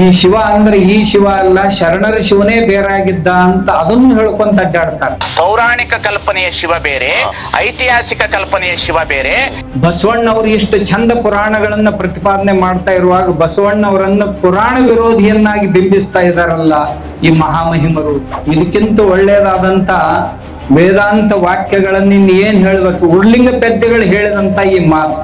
ಈ ಶಿವ ಅಂದ್ರೆ ಈ ಶಿವ ಅಲ್ಲ, ಶರಣರ ಶಿವನೇ ಬೇರಾಗಿದ್ದ ಅಂತ ಅದನ್ನು ಹೇಳ್ಕೊಂತ ಅಡ್ಡಾಡ್ತಾರೆ. ಪೌರಾಣಿಕ ಕಲ್ಪನೆಯ ಶಿವ ಬೇರೆ, ಐತಿಹಾಸಿಕ ಕಲ್ಪನೆಯ ಶಿವ ಬೇರೆ. ಬಸವಣ್ಣವ್ರು ಇಷ್ಟು ಚಂದ ಪುರಾಣಗಳನ್ನ ಪ್ರತಿಪಾದನೆ ಮಾಡ್ತಾ ಇರುವಾಗ ಬಸವಣ್ಣವರನ್ನ ಪುರಾಣ ವಿರೋಧಿಯನ್ನಾಗಿ ಬಿಂಬಿಸ್ತಾ ಇದಾರಲ್ಲ ಈ ಮಹಾಮಹಿಮರು. ಇದಕ್ಕಿಂತ ಒಳ್ಳೆಯದಾದಂತ ವೇದಾಂತ ವಾಕ್ಯಗಳನ್ನ ಇನ್ನು ಏನ್ ಹೇಳ್ಬೇಕು, ಉರ್ಲಿಂಗ ಪೆದ್ದೆಗಳು ಹೇಳಿದಂತ ಈ ಮಾತು.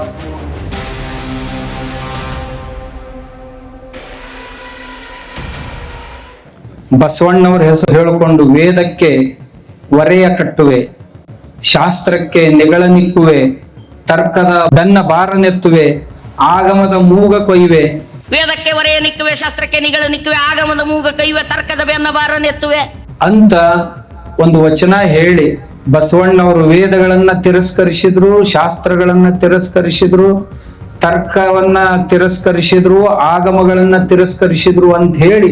ಬಸವಣ್ಣವ್ರ ಹೆಸರು ಹೇಳಿಕೊಂಡು ವೇದಕ್ಕೆ ವರೆಯ ಕಟ್ಟುವೆ, ಶಾಸ್ತ್ರಕ್ಕೆ ನೆಗಳ ನಿಕ್ಕುವೆ, ತರ್ಕದ ಬೆನ್ನ ಬಾರನೆತ್ತುವೆ, ಆಗಮದ ಮೂಗ ಕೊಯ್ವೆ. ವೇದಕ್ಕೆ ವರೆಯ ನಿಕ್ಕುವೆ, ಶಾಸ್ತ್ರಕ್ಕೆ ನಿಗಳ ನಿಕ್ಕುವೆ, ಆಗಮದ ಮೂಗ ಕೊಯ್ವೆ, ತರ್ಕದ ಬೆನ್ನ ಬಾರನೆತ್ತುವೆ ಅಂತ ಒಂದು ವಚನ ಹೇಳಿ ಬಸವಣ್ಣವರು ವೇದಗಳನ್ನ ತಿರಸ್ಕರಿಸಿದ್ರು, ಶಾಸ್ತ್ರಗಳನ್ನ ತಿರಸ್ಕರಿಸಿದ್ರು, ತರ್ಕವನ್ನ ತಿರಸ್ಕರಿಸಿದ್ರು, ಆಗಮಗಳನ್ನ ತಿರಸ್ಕರಿಸಿದ್ರು ಅಂತ ಹೇಳಿ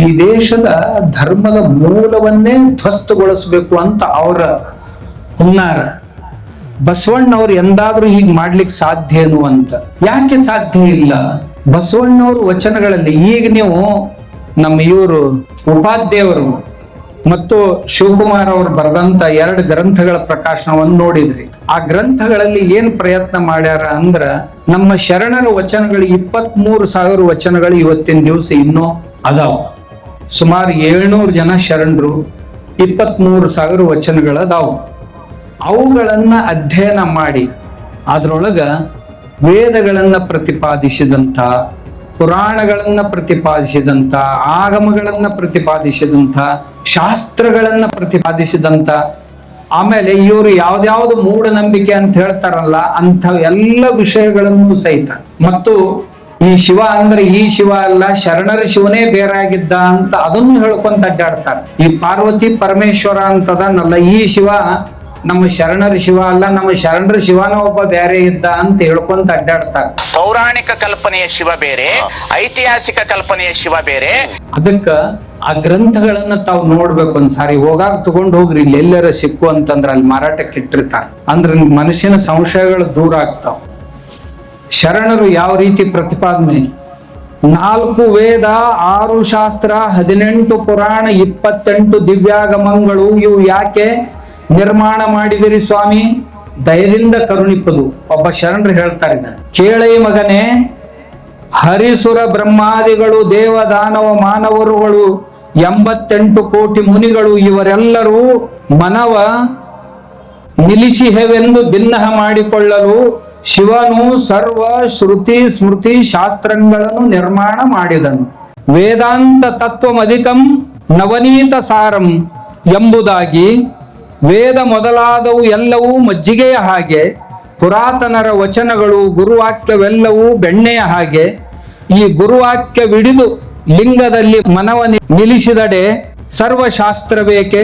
ಈ ದೇಶದ ಧರ್ಮದ ಮೂಲವನ್ನೇ ಧ್ವಸ್ತಗೊಳಿಸ್ಬೇಕು ಅಂತ ಅವರ ಹುನ್ನಾರ. ಬಸವಣ್ಣವ್ರು ಎಂದಾದ್ರೂ ಹೀಗೆ ಮಾಡ್ಲಿಕ್ಕೆ ಸಾಧ್ಯ ಏನು ಅಂತ. ಯಾಕೆ ಸಾಧ್ಯ ಇಲ್ಲ? ಬಸವಣ್ಣವ್ರ ವಚನಗಳಲ್ಲಿ ಈಗ ನೀವು ನಮ್ಮ ಇವರು ಉಪಾಧ್ಯಾಯವರು ಮತ್ತು ಶಿವಕುಮಾರ್ ಅವರು ಬರೆದಂತ 2 ಗ್ರಂಥಗಳ ಪ್ರಕಾಶನವನ್ನು ನೋಡಿದ್ರಿ. ಆ ಗ್ರಂಥಗಳಲ್ಲಿ ಏನ್ ಪ್ರಯತ್ನ ಮಾಡ್ಯಾರ ಅಂದ್ರ ನಮ್ಮ ಶರಣರ ವಚನಗಳು 23,000 ವಚನಗಳು ಇವತ್ತಿನ ದಿವಸ ಇನ್ನೂ ಅದಾವ. ಸುಮಾರು 700 ಜನ ಶರಣರು, 23,000 ವಚನಗಳು ಅದಾವ. ಅವುಗಳನ್ನ ಅಧ್ಯಯನ ಮಾಡಿ ಅದ್ರೊಳಗ ವೇದಗಳನ್ನ ಪ್ರತಿಪಾದಿಸಿದಂತ, ಪುರಾಣಗಳನ್ನ ಪ್ರತಿಪಾದಿಸಿದಂತ, ಆಗಮಗಳನ್ನ ಪ್ರತಿಪಾದಿಸಿದಂತ, ಶಾಸ್ತ್ರಗಳನ್ನ ಪ್ರತಿಪಾದಿಸಿದಂತ, ಆಮೇಲೆ ಇವರು ಯಾವ್ದಾವ್ದು ಮೂಢನಂಬಿಕೆ ಅಂತ ಹೇಳ್ತಾರಲ್ಲ ಅಂತ ಎಲ್ಲ ವಿಷಯಗಳನ್ನು ಸಹಿತ, ಮತ್ತು ಈ ಶಿವ ಅಂದ್ರೆ ಈ ಶಿವ ಅಲ್ಲ, ಶರಣರ ಶಿವನೇ ಬೇರಾಗಿದ್ದ ಅಂತ ಅದನ್ನು ಹೇಳ್ಕೊಂತ ಅಡ್ಡಾಡ್ತಾರೆ. ಈ ಪಾರ್ವತಿ ಪರಮೇಶ್ವರ ಅಂತದನ್ನಲ್ಲ, ಈ ಶಿವ ನಮ್ಮ ಶರಣರ ಶಿವ ಅಲ್ಲ, ನಮ್ಮ ಶರಣರ ಶಿವನ ಒಬ್ಬ ಬೇರೆ ಇದ್ದ ಅಂತ ಹೇಳ್ಕೊಂತ ಅಡ್ಡಾಡ್ತಾರೆ. ಪೌರಾಣಿಕ ಕಲ್ಪನೆಯ ಶಿವ ಬೇರೆ, ಐತಿಹಾಸಿಕ ಕಲ್ಪನೆಯ ಶಿವ ಬೇರೆ. ಅದಕ್ಕ ಆ ಗ್ರಂಥಗಳನ್ನ ತಾವು ನೋಡ್ಬೇಕು. ಒಂದ್ಸಾರಿ ಹೋಗಾಗ ತಗೊಂಡು ಹೋಗ್ರಿ, ಇಲ್ಲಿ ಎಲ್ಲರ ಸಿಕ್ಕು ಅಂತಂದ್ರ ಅಲ್ಲಿ ಮಾರಾಟಕ್ಕೆ ಇಟ್ಟಿರ್ತಾರೆ. ಅಂದ್ರೆ ಮನುಷ್ಯನ ಸಂಶಯಗಳು ದೂರ ಆಗ್ತಾವ. ಶರಣರು ಯಾವ ರೀತಿ ಪ್ರತಿಪಾದನೆ, 4 ವೇದ, 6 ಶಾಸ್ತ್ರ, 18 ಪುರಾಣ, 28 ದಿವ್ಯಾಗಮಗಳು ಇವು ಯಾಕೆ ನಿರ್ಮಾಣ ಮಾಡಿದಿರಿ ಸ್ವಾಮಿ? ದಯದಿಂದ ಕರುಣಿಪದು. ಒಬ್ಬ ಶರಣರು ಹೇಳ್ತಾರೆ, ಕೇಳೈ ಮಗನೇ, ಹರಿಸುರ ಬ್ರಹ್ಮಾದಿಗಳು, ದೇವ ದಾನವ ಮಾನವರುಗಳು, 88 ಕೋಟಿ ಮುನಿಗಳು ಇವರೆಲ್ಲರೂ ಮನವ ನಿಲ್ಲಿಸಿಹೆವೆಂದು ಭಿನ್ನಹ ಮಾಡಿಕೊಳ್ಳಲು ಶಿವನು ಸರ್ವ ಶ್ರುತಿ ಸ್ಮೃತಿ ಶಾಸ್ತ್ರಗಳನ್ನು ನಿರ್ಮಾಣ ಮಾಡಿದನು. ವೇದಾಂತ ತತ್ವಮಧಿಕಂ ನವನೀತ ಸಾರಂ ಎಂಬುದಾಗಿ ವೇದ ಮೊದಲಾದವು ಎಲ್ಲವೂ ಮಜ್ಜಿಗೆಯ ಹಾಗೆ, ಪುರಾತನರ ವಚನಗಳು ಗುರುವಾಕ್ಯವೆಲ್ಲವೂ ಬೆಣ್ಣೆಯ ಹಾಗೆ. ಈ ಗುರುವಾಕ್ಯವಿಡಿದು ಲಿಂಗದಲ್ಲಿ ಮನವ ನಿಲ್ಲಿಸಿದಡೆ ಸರ್ವಶಾಸ್ತ್ರವೇಕೆ?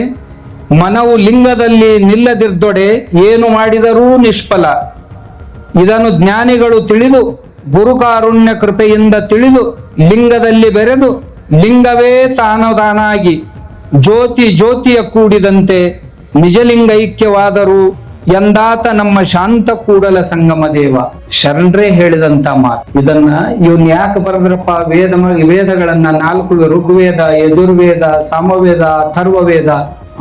ಮನವು ಲಿಂಗದಲ್ಲಿ ನಿಲ್ಲದಿರ್ದೊಡೆ ಏನು ಮಾಡಿದರೂ ನಿಷ್ಫಲ. ಇದನ್ನು ಜ್ಞಾನಿಗಳು ತಿಳಿದು ಗುರುಕಾರುಣ್ಯ ಕೃಪೆಯಿಂದ ತಿಳಿದು ಲಿಂಗದಲ್ಲಿ ಬೆರೆದು ಲಿಂಗವೇ ತಾನಾಗಿ ಜ್ಯೋತಿ ಜ್ಯೋತಿಯ ಕೂಡಿದಂತೆ ನಿಜಲಿಂಗೈಕ್ಯವಾದರು ಎಂದಾತ ನಮ್ಮ ಶಾಂತ ಕೂಡಲ ಸಂಗಮ ದೇವ. ಶರಣರೇ ಹೇಳಿದಂತ ಮಾತು. ಇದನ್ನ ಇವನ್ ಯಾಕೆ ಬರೆದ್ರಪ್ಪ? ವೇದಗಳನ್ನ 4 ಋಗ್ವೇದ, ಯಜುರ್ವೇದ, ಸಾಮವೇದ, ಅಥರ್ವವೇದ,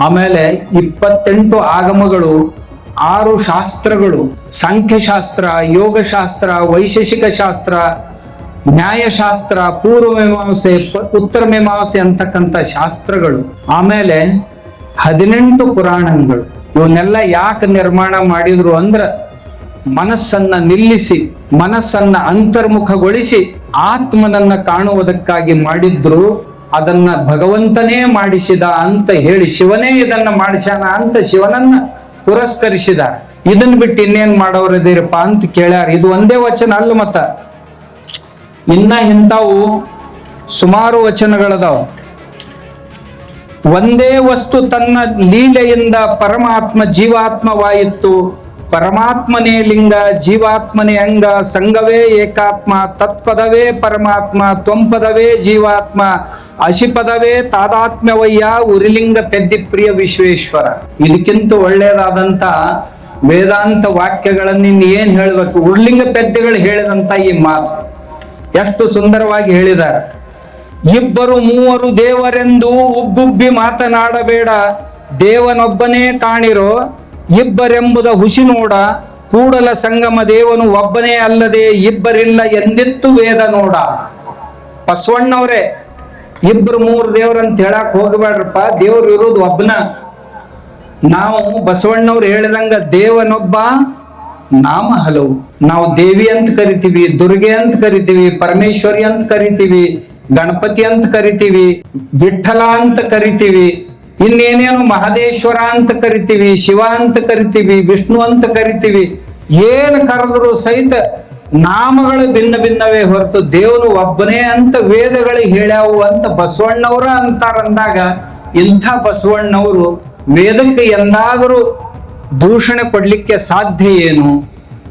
ಆಮೇಲೆ 28 ಆಗಮಗಳು, 6 ಶಾಸ್ತ್ರಗಳು, ಸಾಂಖ್ಯಶಾಸ್ತ್ರ, ಯೋಗಶಾಸ್ತ್ರ, ವೈಶೇಷಿಕ ಶಾಸ್ತ್ರ, ನ್ಯಾಯಶಾಸ್ತ್ರ, ಪೂರ್ವ ಮೀಮಾಂಸೆ, ಉತ್ತರ ಮೀಮಾಂಸೆ ಅಂತಕ್ಕಂಥ ಶಾಸ್ತ್ರಗಳು, ಆಮೇಲೆ 18 ಪುರಾಣಗಳು. ಇವನ್ನೆಲ್ಲ ಯಾಕೆ ನಿರ್ಮಾಣ ಮಾಡಿದ್ರು ಅಂದ್ರ ಮನಸ್ಸನ್ನ ನಿಲ್ಲಿಸಿ, ಮನಸ್ಸನ್ನ ಅಂತರ್ಮುಖಗೊಳಿಸಿ ಆತ್ಮನನ್ನ ಕಾಣುವುದಕ್ಕಾಗಿ ಮಾಡಿದ್ರು. ಅದನ್ನ ಭಗವಂತನೇ ಮಾಡಿಸಿದ ಅಂತ ಹೇಳಿ, ಶಿವನೇ ಇದನ್ನ ಮಾಡಿಸ್ಯಾನ ಅಂತ ಶಿವನನ್ನ ಪುರಸ್ಕರಿಸಿದ. ಇದನ್ನ ಬಿಟ್ಟು ಇನ್ನೇನ್ ಮಾಡೋರದಿರಪ್ಪ ಅಂತ ಕೇಳ್ಯಾರ. ಇದು ಒಂದೇ ವಚನ ಅಲ್ಲ, ಮತ್ತ ಇನ್ನ ಇಂಥವು ಸುಮಾರು ವಚನಗಳದಾವ. ಒಂದೇ ವಸ್ತು ತನ್ನ ಲೀಲೆಯಿಂದ ಪರಮಾತ್ಮ ಜೀವಾತ್ಮವಾಯಿತು, ಪರಮಾತ್ಮನೇ ಲಿಂಗ, ಜೀವಾತ್ಮನೇ ಅಂಗ, ಸಂಗವೇ ಏಕಾತ್ಮ, ತತ್ಪದವೇ ಪರಮಾತ್ಮ, ತ್ವಂಪದವೇ ಜೀವಾತ್ಮ, ಅಶಿಪದವೇ ತಾದಾತ್ಮ್ಯವಯ್ಯ, ಉರಿಲಿಂಗ ಪೆದ್ದಿ ಪ್ರಿಯ ವಿಶ್ವೇಶ್ವರ. ಇದಕ್ಕಿಂತ ಒಳ್ಳೆಯದಾದಂತ ವೇದಾಂತ ವಾಕ್ಯಗಳನ್ನ ಇನ್ನು ಏನ್ ಹೇಳ್ಬೇಕು? ಉರ್ಲಿಂಗ ಪೆದ್ದೆಗಳು ಹೇಳಿದಂತ ಈ ಮಾತು ಎಷ್ಟು ಸುಂದರವಾಗಿ ಹೇಳಿದ್ದಾರೆ. ಇಬ್ಬರು ಮೂವರು ದೇವರೆಂದು ಉಗ್ಗುಬ್ಬಿ ಮಾತನಾಡಬೇಡ, ದೇವನೊಬ್ಬನೇ ಕಾಣಿರೋ ಇಬ್ಬರೆಂಬುದ ಹುಸಿ ನೋಡ, ಕೂಡಲ ಸಂಗಮ ದೇವನು ಒಬ್ಬನೇ ಅಲ್ಲದೆ ಇಬ್ಬರಿಲ್ಲ ಎಂದಿತ್ತು ವೇದ ನೋಡ. ಬಸವಣ್ಣವ್ರೆ, ಇಬ್ರು ಮೂರು ದೇವ್ರಂತ ಹೇಳಕ್ ಹೋಗಬೇಡ್ರಪ್ಪ, ದೇವ್ರು ಇರೋದು ಒಬ್ಬನ. ನಾವು ಬಸವಣ್ಣವ್ರು ಹೇಳಿದಂಗ ದೇವನೊಬ್ಬ, ನಾಮ ಹಲವು. ನಾವು ದೇವಿ ಅಂತ ಕರಿತೀವಿ, ದುರ್ಗೆ ಅಂತ ಕರಿತೀವಿ, ಪರಮೇಶ್ವರಿ ಅಂತ ಕರಿತೀವಿ, ಗಣಪತಿ ಅಂತ ಕರಿತೀವಿ, ವಿಠಲ ಅಂತ ಕರಿತೀವಿ, ಇನ್ನೇನೇನು ಮಹದೇಶ್ವರ ಅಂತ ಕರಿತೀವಿ, ಶಿವ ಅಂತ ಕರಿತೀವಿ, ವಿಷ್ಣು ಅಂತ ಕರಿತೀವಿ. ಏನ್ ಕರೆದ್ರು ಸಹಿತ ನಾಮಗಳು ಭಿನ್ನ ಭಿನ್ನವೇ ಹೊರತು ದೇವನು ಒಬ್ಬನೇ ಅಂತ ವೇದಗಳು ಹೇಳ್ಯಾವು ಅಂತ ಬಸವಣ್ಣವ್ರ ಅಂತಾರಂದಾಗ, ಇಂಥ ಬಸವಣ್ಣವರು ವೇದಕ್ಕೆ ಎಂದಾದರೂ ದೂಷಣೆ ಕೊಡ್ಲಿಕ್ಕೆ ಸಾಧ್ಯ ಏನು?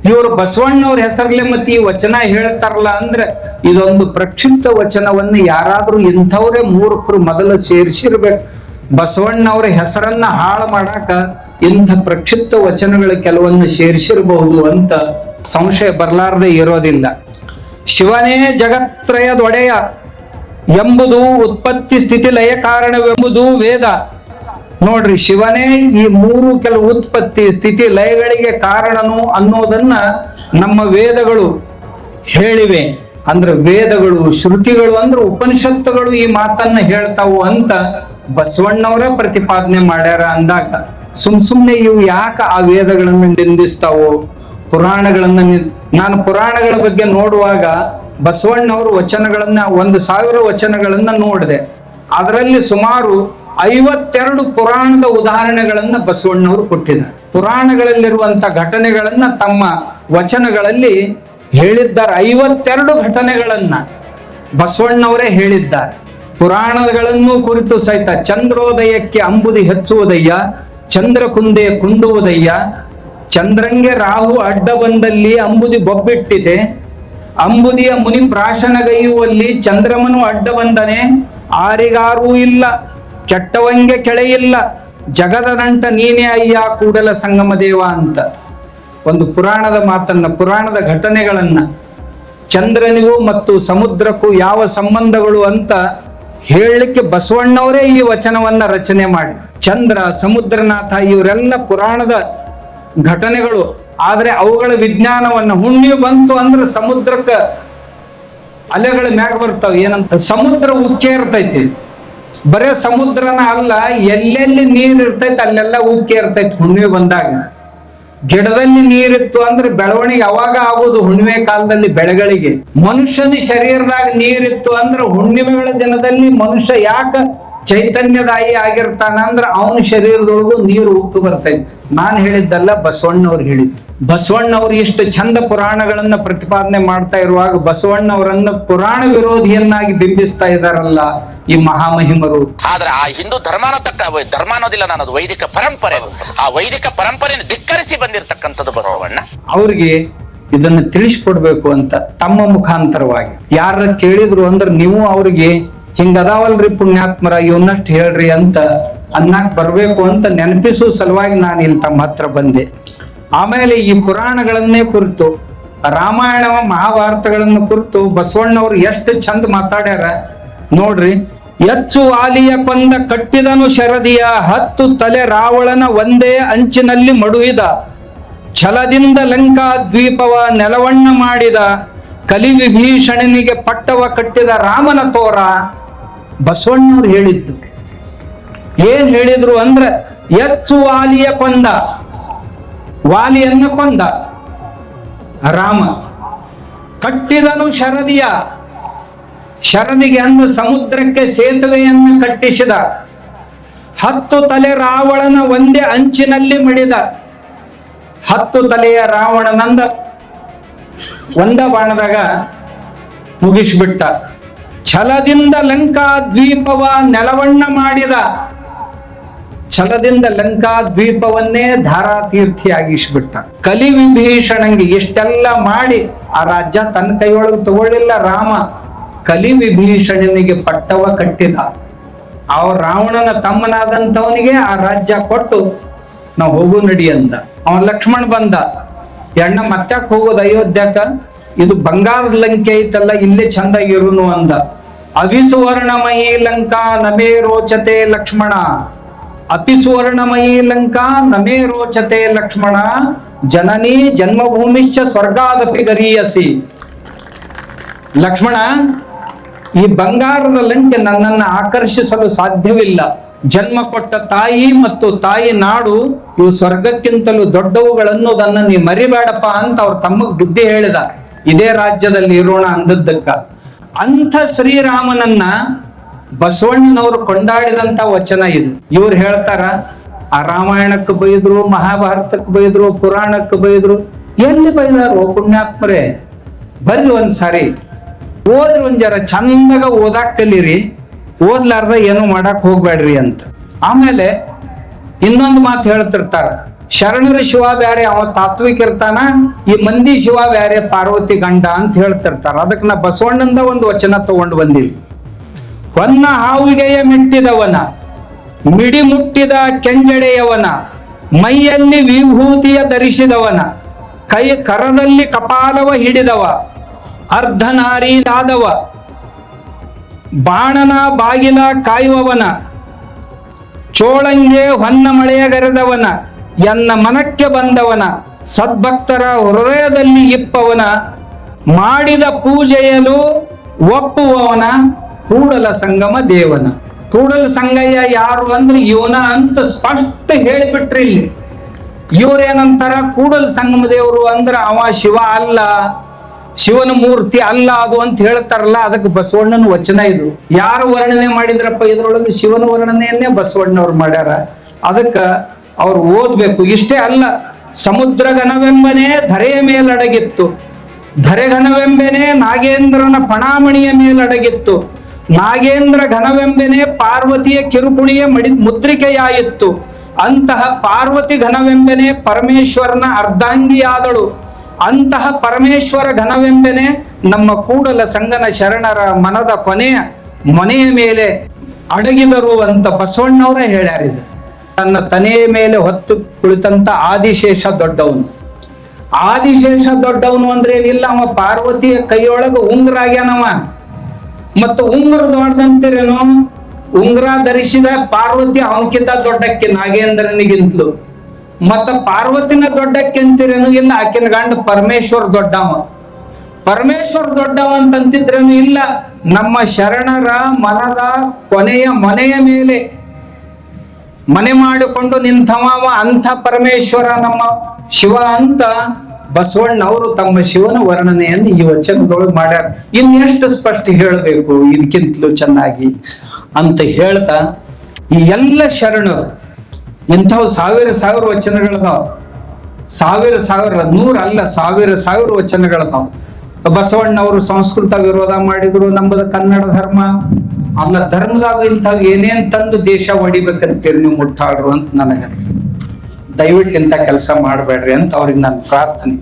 ಇವರು ಬಸವಣ್ಣವ್ರ ಹೆಸರ್ಲೆ ಮತ್ತೆ ಈ ವಚನ ಹೇಳ್ತಾರಲ್ಲ ಅಂದ್ರೆ ಇದೊಂದು ಪ್ರಕ್ಷಿಪ್ತ ವಚನವನ್ನು ಯಾರಾದ್ರೂ ಇಂಥವ್ರೆ ಮೂರ್ಖರು ಮೊದಲು ಸೇರಿಸಿರ್ಬೇಕು. ಬಸವಣ್ಣವ್ರ ಹೆಸರನ್ನ ಹಾಳು ಮಾಡಾಕ ಇಂಥ ಪ್ರಕ್ಷಿಪ್ತ ವಚನಗಳ ಕೆಲವನ್ನು ಸೇರಿಸಿರಬಹುದು ಅಂತ ಸಂಶಯ ಬರಲಾರದೆ ಇರೋದಿಲ್ಲ. ಶಿವನೇ ಜಗತ್ರಯದೊಡೆಯ ಎಂಬುದು ಉತ್ಪತ್ತಿ ಸ್ಥಿತಿ ಲಯ ಕಾರಣವೆಂಬುದು ವೇದ. ನೋಡ್ರಿ, ಶಿವನೇ ಈ ಮೂರು ಕೆಲವು ಉತ್ಪತ್ತಿ ಸ್ಥಿತಿ ಲಯಗಳಿಗೆ ಕಾರಣನು ಅನ್ನೋದನ್ನ ನಮ್ಮ ವೇದಗಳು ಹೇಳಿವೆ. ಅಂದ್ರೆ ವೇದಗಳು, ಶ್ರುತಿಗಳು ಅಂದ್ರೆ ಉಪನಿಷತ್ತುಗಳು ಈ ಮಾತನ್ನ ಹೇಳ್ತಾವು ಅಂತ ಬಸವಣ್ಣವರೇ ಪ್ರತಿಪಾದನೆ ಮಾಡ್ಯಾರ ಅಂದಾಗ ಸುಮ್ನೆ ಇವು ಯಾಕೆ ಆ ವೇದಗಳನ್ನ ನಿಂದಿಸ್ತಾವೋ, ಪುರಾಣಗಳನ್ನ ನಾನು ಪುರಾಣಗಳ ಬಗ್ಗೆ ನೋಡುವಾಗ ಬಸವಣ್ಣವ್ರ ವಚನಗಳನ್ನ 1000 ವಚನಗಳನ್ನ ನೋಡಿದೆ. ಅದರಲ್ಲಿ ಸುಮಾರು 52 ಪುರಾಣದ ಉದಾಹರಣೆಗಳನ್ನ ಬಸವಣ್ಣವರು ಕೊಟ್ಟಿದ್ದಾರೆ. ಪುರಾಣಗಳಲ್ಲಿರುವಂತ ಘಟನೆಗಳನ್ನ ತಮ್ಮ ವಚನಗಳಲ್ಲಿ ಹೇಳಿದ್ದಾರೆ. 52 ಘಟನೆಗಳನ್ನ ಬಸವಣ್ಣವರೇ ಹೇಳಿದ್ದಾರೆ. ಪುರಾಣಗಳನ್ನು ಕುರಿತು ಸಹಿತ ಚಂದ್ರೋದಯಕ್ಕೆ ಅಂಬುದಿ ಹೆಚ್ಚುವುದಯ್ಯ, ಚಂದ್ರ ಕುಂದೆ ಕುಂದುವುದಯ್ಯ, ಚಂದ್ರಂಗೆ ರಾಹು ಅಡ್ಡ ಬಂದಲ್ಲಿ ಅಂಬುದಿ ಬೊಬ್ಬಿಟ್ಟಿದೆ, ಅಂಬುದಿಯ ಮುನಿ ಪ್ರಾಶನಗೈಯುವಲ್ಲಿ ಚಂದ್ರಮನು ಅಡ್ಡ ಬಂದನೆ, ಆರಿಗಾರೂ ಇಲ್ಲ ಕೆಟ್ಟವಂಗೆ ಕೆಳೆಯಿಲ್ಲ, ಜಗದ ನಂಟ ನೀನೇ ಅಯ್ಯ ಕೂಡಲ ಸಂಗಮ ದೇವ ಅಂತ ಒಂದು ಪುರಾಣದ ಮಾತನ್ನ, ಪುರಾಣದ ಘಟನೆಗಳನ್ನ, ಚಂದ್ರನಿಗೂ ಮತ್ತು ಸಮುದ್ರಕ್ಕೂ ಯಾವ ಸಂಬಂಧಗಳು ಅಂತ ಹೇಳಲಿಕ್ಕೆ ಬಸವಣ್ಣವರೇ ಈ ವಚನವನ್ನ ರಚನೆ ಮಾಡಿ. ಚಂದ್ರ, ಸಮುದ್ರನಾಥ ಇವರೆಲ್ಲ ಪುರಾಣದ ಘಟನೆಗಳು. ಆದ್ರೆ ಅವುಗಳ ವಿಜ್ಞಾನವನ್ನ, ಹುಣ್ಣಿಮೆ ಬಂತು ಅಂದ್ರೆ ಸಮುದ್ರಕ್ಕ ಅಲೆಗಳ ಮ್ಯಾಗ ಬರ್ತಾವ. ಏನಂತ, ಸಮುದ್ರ ಉಕ್ಕೆ ಇರ್ತೈತಿ. ಬರೇ ಸಮುದ್ರನ ಅಲ್ಲ, ಎಲ್ಲೆಲ್ಲಿ ನೀರ್ ಇರ್ತೈತಿ ಅಲ್ಲೆಲ್ಲ ಉಕ್ಕೆ ಇರ್ತೈತಿ ಹುಣ್ಣಿಮೆ ಬಂದಾಗ. ಗಿಡದಲ್ಲಿ ನೀರಿತ್ತು ಅಂದ್ರೆ ಬೆಳವಣಿಗೆ ಅವಾಗ ಆಗೋದು ಹುಣ್ಣಿಮೆ ಕಾಲದಲ್ಲಿ ಬೆಳೆಗಳಿಗೆ. ಮನುಷ್ಯನ ಶರೀರದಾಗ ನೀರಿತ್ತು ಅಂದ್ರೆ ಹುಣ್ಣಿಮೆಗಳ ದಿನದಲ್ಲಿ ಮನುಷ್ಯ ಯಾಕ ಚೈತನ್ಯದಾಯಿ ಆಗಿರ್ತಾನ ಅಂದ್ರೆ ಅವನ ಶರೀರದೊಳಗೂ ನೀರು ಉಪ್ಪು ಬರ್ತೈತಿ. ನಾನು ಹೇಳಿದ್ದಲ್ಲ, ಬಸವಣ್ಣವ್ರು ಹೇಳಿದ್ದು. ಬಸವಣ್ಣವ್ರು ಇಷ್ಟು ಚಂದ ಪುರಾಣಗಳನ್ನ ಪ್ರತಿಪಾದನೆ ಮಾಡ್ತಾ ಇರುವಾಗ ಬಸವಣ್ಣವರನ್ನ ಪುರಾಣ ವಿರೋಧಿಯನ್ನಾಗಿ ಬಿಂಬಿಸ್ತಾ ಇದಾರಲ್ಲ ಈ ಮಹಾಮಹಿಮರು. ಆದ್ರೆ ಆ ಹಿಂದೂ ಧರ್ಮ ಅನ್ನೋದಿಲ್ಲ, ನನ್ನದು ವೈದಿಕ ಪರಂಪರೆ. ಆ ವೈದಿಕ ಪರಂಪರೆಯನ್ನು ಧಿಕ್ಕರಿಸಿ ಬಂದಿರತಕ್ಕಂಥದ್ದು ಬಸವಣ್ಣ. ಅವ್ರಿಗೆ ಇದನ್ನ ತಿಳಿಸ್ಕೊಡ್ಬೇಕು ಅಂತ ತಮ್ಮ ಮುಖಾಂತರವಾಗಿ ಯಾರ ಕೇಳಿದ್ರು ಅಂದ್ರೆ ನೀವು ಅವ್ರಿಗೆ ಹಿಂಗದಾವಲ್ರಿ ಪುಣ್ಯಾತ್ಮರ, ಇವನ್ನಷ್ಟು ಹೇಳ್ರಿ ಅಂತ ಅನ್ನಕ್ ಬರ್ಬೇಕು ಅಂತ ನೆನಪಿಸುವ ಸಲುವಾಗಿ ನಾನು ಇಲ್ಲಿ ತಮ್ಮ ಹತ್ರ ಬಂದೆ. ಆಮೇಲೆ ಈ ಪುರಾಣಗಳನ್ನೇ ಕುರಿತು, ರಾಮಾಯಣ ಮಹಾಭಾರತಗಳನ್ನು ಕುರಿತು ಬಸವಣ್ಣವ್ರು ಎಷ್ಟು ಚಂದ ಮಾತಾಡ್ಯಾರ ನೋಡ್ರಿ. ಎಚ್ಚು ವಾಲಿಯ ಕೊಂದ ಕಟ್ಟಿದನು ಶರದಿಯ, 10 ತಲೆ ರಾವಣನ ಒಂದೇ ಅಂಚಿನಲ್ಲಿ ಮಡುವಿದ, ಛಲದಿಂದ ಲಂಕಾ ದ್ವೀಪವ ನೆಲವಣ್ಣ ಮಾಡಿದ, ಕಲಿವಿಭೀಷಣನಿಗೆ ಪಟ್ಟವ ಕಟ್ಟಿದ ರಾಮನ ತೋರ. ಬಸವಣ್ಣವ್ರು ಹೇಳಿದ್ದು ಏನ್ ಹೇಳಿದ್ರು ಅಂದ್ರೆ, ಎಚ್ಚು ವಾಲಿಯ ಕೊಂದ, ವಾಲಿಯನ್ನ ಕೊಂದ ರಾಮ, ಕಟ್ಟಿದನು ಶರದಿಯ, ಶರದಿಗೆ ಅಂದ್ರೆ ಸಮುದ್ರಕ್ಕೆ ಸೇತುವೆಯನ್ನು ಕಟ್ಟಿಸಿದ, 10 ತಲೆ ರಾವಣನ ಒಂದೇ ಅಂಚಿನಲ್ಲಿ ಮಡಿದ. 10 ತಲೆಯ ರಾವಣನಂದ ಒಂದ ಬಾಣದಾಗ ಮುಗಿಸ್ಬಿಟ್ಟ. ಛಲದಿಂದ ಲಂಕಾ ದ್ವೀಪವ ನೆಲವಣ್ಣ ಮಾಡಿದ, ಛಲದಿಂದ ಲಂಕಾ ದ್ವೀಪವನ್ನೇ ಧಾರಾತೀರ್ಥಿಯಾಗಿಸ್ಬಿಟ್ಟ. ಕಲಿ ವಿಭೀಷಣಂಗೆ ಇಷ್ಟೆಲ್ಲ ಮಾಡಿ ಆ ರಾಜ್ಯ ತನ್ನ ಕೈಯೊಳಗೆ ತಗೊಳ್ಳಿಲ್ಲ ರಾಮ. ಕಲಿ ವಿಭೀಷಣನಿಗೆ ಪಟ್ಟವ ಕಟ್ಟಿದ. ಆ ರಾವಣನ ತಮ್ಮನಾದಂಥವನಿಗೆ ಆ ರಾಜ್ಯ ಕೊಟ್ಟು ನಾವು ಹೋಗು ನಡಿ ಅಂದ. ಅವನ್ ಲಕ್ಷ್ಮಣ ಬಂದ, ಎಣ್ಣ ಮತ್ತ್ಯಾಕ್ ಹೋಗೋದು ಅಯೋಧ್ಯಕ, ಇದು ಬಂಗಾರದ ಲಂಕೆ ಐತಲ್ಲ, ಇಲ್ಲೇ ಚಂದಾಗಿರುನು ಅಂದ. ಅಭಿಸುವರ್ಣಮಯೀ ಲಂಕಾ ನಮೇ ರೋಚತೆ ಲಕ್ಷ್ಮಣ. ಅಪಿಸುವರ್ಣಮಯೀ ಲಂಕಾ ನಮೇ ರೋಚತೆ ಲಕ್ಷ್ಮಣ. ಜನನಿ ಜನ್ಮಭೂಮಿಶ್ಚ ಸ್ವರ್ಗಾದಪಿ ಗರೀಯಸಿ. ಲಕ್ಷ್ಮಣ, ಈ ಬಂಗಾರದ ಲಂಕೆ ನನ್ನನ್ನು ಆಕರ್ಷಿಸಲು ಸಾಧ್ಯವಿಲ್ಲ. ಜನ್ಮ ಕೊಟ್ಟ ತಾಯಿ ಮತ್ತು ತಾಯಿ ನಾಡು ಇವು ಸ್ವರ್ಗಕ್ಕಿಂತಲೂ ದೊಡ್ಡವುಗಳನ್ನೋದನ್ನ ನೀ ಮರಿಬೇಡಪ್ಪ ಅಂತ ಅವ್ರ ತಮ್ಮಗ್ ಬುದ್ಧಿ ಹೇಳಿದ. ಇದೇ ರಾಜ್ಯದಲ್ಲಿ ಇರೋಣ ಅಂದದ್ದಕ್ಕ. ಅಂಥ ಶ್ರೀರಾಮನನ್ನ ಬಸವಣ್ಣನವರು ಕೊಂಡಾಡಿದಂತ ವಚನ ಇದು. ಇವ್ರು ಹೇಳ್ತಾರ ಆ ರಾಮಾಯಣಕ್ಕೆ ಬೈದ್ರು, ಮಹಾಭಾರತಕ್ಕೆ ಬೈದ್ರು, ಪುರಾಣಕ್ಕೆ ಬೈದ್ರು. ಎಲ್ಲಿ ಬೈದಾರು ಪುಣ್ಯಾತ್ಮರೇ? ಬರ್ರಿ ಒಂದ್ಸಾರಿ ಓದ್ರಿ, ಒಂದ್ ಜರ ಚಂದಾಗ ಓದಾಕ್ ಕಲೀರಿ, ಓದ್ಲಾರ್ದ ಏನು ಮಾಡಕ್ ಹೋಗ್ಬೇಡ್ರಿ ಅಂತ. ಆಮೇಲೆ ಇನ್ನೊಂದು ಮಾತು ಹೇಳ್ತಿರ್ತಾರ, ಶರಣರ ಶಿವ ಬ್ಯಾರೆ, ಅವ ತಾತ್ವಿಕ ಇರ್ತಾನ, ಈ ಮಂದಿ ಶಿವ ಬ್ಯಾರೆ, ಪಾರ್ವತಿ ಗಂಡ ಅಂತ ಹೇಳ್ತಿರ್ತಾರ. ಅದಕ್ಕೆ ನಾ ಬಸವಣ್ಣಂದ ಒಂದು ವಚನ ತಗೊಂಡು ಬಂದಿವಿ. ಹೊನ್ನ ಹಾವಿಗೆಯ ಮೆಟ್ಟಿದವನ, ಮಿಡಿ ಮುಟ್ಟಿದ ಕೆಂಜಡೆಯವನ, ಮೈಯಲ್ಲಿ ವಿಭೂತಿಯ ಧರಿಸಿದವನ, ಕರದಲ್ಲಿ ಕಪಾಲವ ಹಿಡಿದವ, ಅರ್ಧನಾರೀದಾದವ, ಬಾಣನ ಬಾಗಿಲ ಕಾಯುವವನ, ಚೋಳಂಗೆ ಹೊನ್ನ ಮಳೆಯಗರೆದವನ, ಎನ್ನ ಮನಕ್ಕೆ ಬಂದವನ, ಸದ್ಭಕ್ತರ ಹೃದಯದಲ್ಲಿ ಇಪ್ಪವನ, ಮಾಡಿದ ಪೂಜೆಯಲು ಒಪ್ಪುವವನ, ಕೂಡಲ ಸಂಗಮ ದೇವನ. ಕೂಡಲ ಸಂಗಯ್ಯ ಯಾರು ಅಂದ್ರೆ ಇವನ ಅಂತ ಸ್ಪಷ್ಟ ಹೇಳಿಬಿಟ್ರಿ ಇಲ್ಲಿ. ಇವ್ರೇನಂತಾರ, ಕೂಡಲ ಸಂಗಮ ದೇವರು ಅಂದ್ರೆ ಅವ ಶಿವ ಅಲ್ಲ, ಶಿವನ ಮೂರ್ತಿ ಅಲ್ಲ ಅದು ಅಂತ ಹೇಳ್ತಾರಲ್ಲ. ಅದಕ್ಕೆ ಬಸವಣ್ಣನ ವಚನ ಇದು. ಯಾರು ವರ್ಣನೆ ಮಾಡಿದ್ರಪ್ಪ ಇದ್ರೊಳಗೆ? ಶಿವನ ವರ್ಣನೆಯನ್ನೇ ಬಸವಣ್ಣವ್ರು ಮಾಡ್ಯಾರ. ಅದಕ್ಕ ಅವ್ರು ಓದ್ಬೇಕು. ಇಷ್ಟೇ ಅಲ್ಲ, ಸಮುದ್ರ ಘನವೆಂಬನೇ ಧರೆಯ ಮೇಲಡಗಿತ್ತು, ಧರೆಘನವೆಂಬೆನೆ ನಾಗೇಂದ್ರನ ಪಣಾಮಣಿಯ ಮೇಲಡಗಿತ್ತು, ನಾಗೇಂದ್ರ ಘನವೆಂಬೆನೆ ಪಾರ್ವತಿಯ ಕಿರುಕುಣಿಯ ಮುದ್ರಿಕೆಯಾಯಿತ್ತು, ಅಂತಹ ಪಾರ್ವತಿ ಘನವೆಂಬೆನೆ ಪರಮೇಶ್ವರನ ಅರ್ಧಾಂಗಿಯಾದಳು, ಅಂತಹ ಪರಮೇಶ್ವರ ಘನವೆಂಬೆನೆ ನಮ್ಮ ಕೂಡಲ ಸಂಗನ ಶರಣರ ಮನದ ಮನೆಯ ಮೇಲೆ ಅಡಗಿದರು ಅಂತ ಬಸವಣ್ಣವರೇ ಹೇಳ್ಯಾರಿದೆ. ತನ್ನ ತನೆಯ ಮೇಲೆ ಹೊತ್ತು ಕುಳಿತಂತ ಆದಿಶೇಷ ದೊಡ್ಡವನು. ಆದಿಶೇಷ ದೊಡ್ಡವನು ಅಂದ್ರೆ ಏನಿಲ್ಲ, ಅವ ಪಾರ್ವತಿಯ ಕೈಯೊಳಗ ಉಂಗುರ ಆಗ್ಯಾನವ. ಮತ್ತು ಉಂಗುರ ದೊಡ್ಡದಂತೀರೇನು? ಉಂಗುರ ಧರಿಸಿದ ಪಾರ್ವತಿ ಅವನಕ್ಕಿಂತ ದೊಡ್ಡಕ್ಕೆ, ನಾಗೇಂದ್ರನಿಗಿಂತಲೂ. ಮತ್ತ ಪಾರ್ವತಿನ ದೊಡ್ಡಕ್ಕೆ ಅಂತೀರೇನು? ಇಲ್ಲ, ಆಕಿನ ಗಂಡ ಪರಮೇಶ್ವರ ದೊಡ್ಡವ. ಪರಮೇಶ್ವರ ದೊಡ್ಡವ ಅಂತಂತಿದ್ರೇನು? ಇಲ್ಲ, ನಮ್ಮ ಶರಣರ ಮನದ ಮನೆಯ ಮೇಲೆ ಮನೆ ಮಾಡಿಕೊಂಡು ನಿಂತವ ಅಂಥ ಪರಮೇಶ್ವರ ನಮ್ಮ ಶಿವ ಅಂತ ಬಸವಣ್ಣವರು ತಮ್ಮ ಶಿವನ ವರ್ಣನೆಯನ್ನು ಈ ವಚನದೊಳಗೆ ಮಾಡ್ಯಾರ. ಇನ್ನೆಷ್ಟು ಸ್ಪಷ್ಟ ಹೇಳಬೇಕು ಇದಕ್ಕಿಂತಲೂ ಚೆನ್ನಾಗಿ ಅಂತ ಹೇಳ್ತಾ, ಈ ಎಲ್ಲ ಶರಣರು ಇಂಥವು ಸಾವಿರ ವಚನಗಳದಾವ. ನೂರ ಅಲ್ಲ, ಸಾವಿರ ವಚನಗಳದಾವ. ಬಸವಣ್ಣವರು ಸಂಸ್ಕೃತ ವಿರೋಧ ಮಾಡಿದ್ರು, ನಮ್ಮದು ಕನ್ನಡ ಧರ್ಮ ಅಲ್ಲ, ಧರ್ಮದಾಗ ಇಂಥವು ಏನೇನ್ ತಂದು ದೇಶ ಹೊಡಿಬೇಕಂತೀರಿ ನೀವು ಮುಟ್ಟಾಡ್ರು ಅಂತ ನನಗನ್ನಿಸ್ತು. ದಯವಿಟ್ಟು ಇಂಥ ಕೆಲಸ ಮಾಡಬೇಡ್ರಿ ಅಂತ ಅವ್ರಿಗೆ ನನ್ನ ಪ್ರಾರ್ಥನೆ.